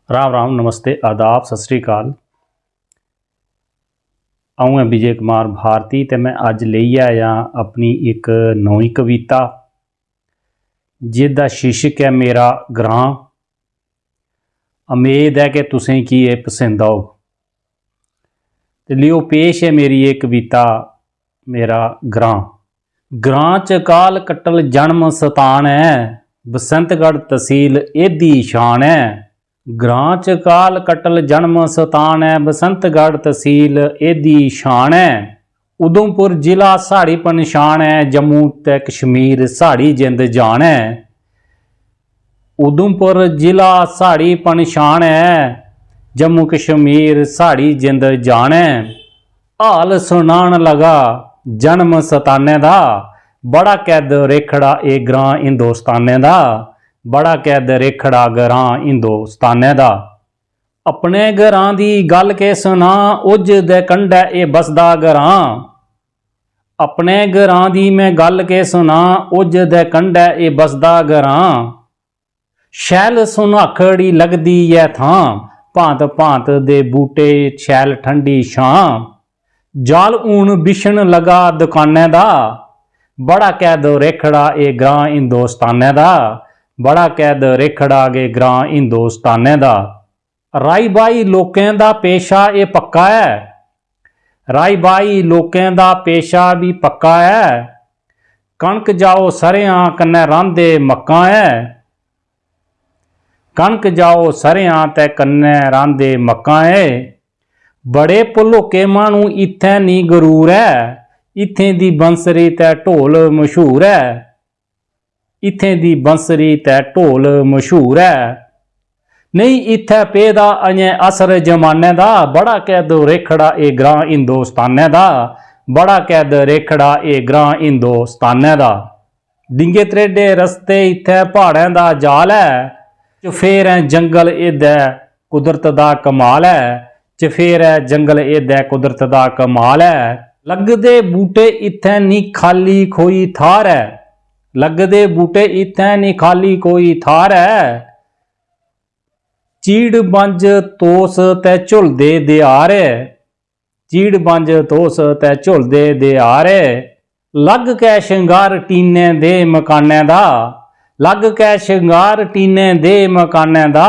राम राम, नमस्ते, आदाब, सत श्री अकाल। आऊँ है विजय कुमार भारती ते मैं अज लेई आया अपनी एक नवी कविता जिसका शीर्षक है मेरा ग्रां। उम्मीद है कि तुसें की ये पसंद आओ। तो लियो पेश है मेरी ये कविता मेरा ग्रां। ग्रां च काल कट्टल जन्म सतान है, बसंतगढ़ तहसील एदी शान है। ग्रां च काल कट्टल जन्म सतान है, बसंतगढ़ तहसील एदी शान है। उधमपुर जिला साड़ी पनछान है, जम्मू ते कश्मीर साड़ी जिंद जान है। उधमपुर जिला साड़ी पनछान है, जम्मू कश्मीर साड़ी जिंद जान है। हाल सुनान लगा जन्म सताने दा, बड़ा कैद रेखड़ा ए ग्रां हिंदुस्ताने दा, बड़ा कैद रेखड़ा ग्रां हिंदुस्ताने दा। अपने ग्रां दी गल के सुना, उज दे कंढे ए बसदा ग्रां। अपने ग्रां दी मैं गल के सुना, उज दे कंढे ए बसदा ग्रां। शैल सुनाखड़ी लगदी है थां, भांत भांत दे बूटे शैल ठंडी छां। जाल ऊन बिछन लगा दुकाने दा, बड़ा कैद रेखड़ा ए ग्रां हिंदुस्ताने दा, बड़ा कैद रेखड़ा गे ग्रां हिंदुस्ताने दा। राई बाई लोकें दा पेशा ए पक्का है, राई बाई लोकें दा पेशा भी पक्का है। कणक जाओ सरेआं कन्नै रांदे मक्कां है, कणक जाओ सरेआं ते कन्नै रांदे मक्कां है। बड़े भलोके मानू इत्थै नी गरूर है, इत्थें दी बंसरी ते ढोल मशहूर है, इत्थें दी बंसरी ते ढोल मशहूर है। नहीं इत्थै पेदा अजें असर जमाने दा, बड़ा कैद रेखड़ा ए ग्रां हिंदुस्ताने दा, बड़ा कैद रेखड़ा ए ग्रां हिंदुस्ताने दा। डिंगे त्रेडे रस्ते इत्थै पहाड़ें दा जाल है, चफेर है जंगल एदै कुदरत दा कमाल है, चफेर है जंगल एदै कुदरत दा कमाल है। लगदे बूटे इत्थै नी खाली कोई थार है, लगदे बूटे इत्थै नी खाली कोई थार है। चीड़ बंज तोस ते झुलदे दियार, चीड़ बंज तोस ते झुलदे दियार। लग कै शंगार टीने दे मकाने दा, लग कै शंगार टीने दे मकाने दा,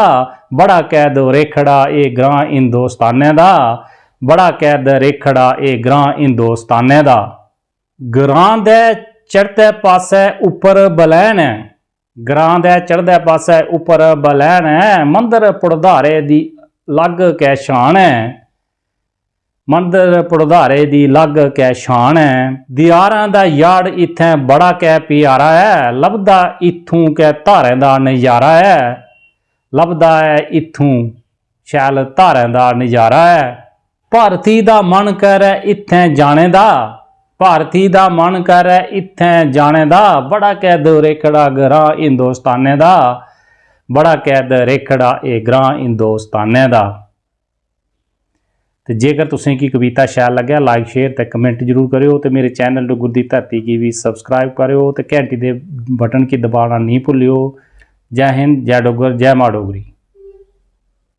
बड़ा कैद रेखड़ा ए ग्रां हिंदुस्ताने दा, बड़ा कैद रेखड़ा ए ग्रां हिंदुस्ताने दा। ग्रां दे चढ़ते पासे उपर बलैन है, ग्रां दे चढ़दे पासे उपर बलैन है। मंदिर पुड़धारे दी लग कै शान है, मंदिर पुड़धारे दी लग कै शान है। दियारां दा याड़ इत्थै बड़ा कै प्यारा है, लभदा इत्थों कै धारें दा नजारा है, लभदा है इत्थों शैल धारें दा नजारा है। भारती दा मन करे इत्थै जाने दा, भारती दा मन करे इत्थै जाने दा, बड़ा कैद रेखड़ा ग्रां हिंदुस्ताने दा, बड़ा कैद रेखड़ा ए ग्रां हिंदुस्ताने दा। ते जेकर तुसें की कविता शैल लग्या लाइक शेयर ते कमेंट जरूर करियो, ते मेरे चैनल डुगर दी धरती की भी सबसक्राइब करियो, ते घंटी दे बटन की दबाना नहीं भूलियो। जय हिंद, जय डुगर, जय मां डोगरी।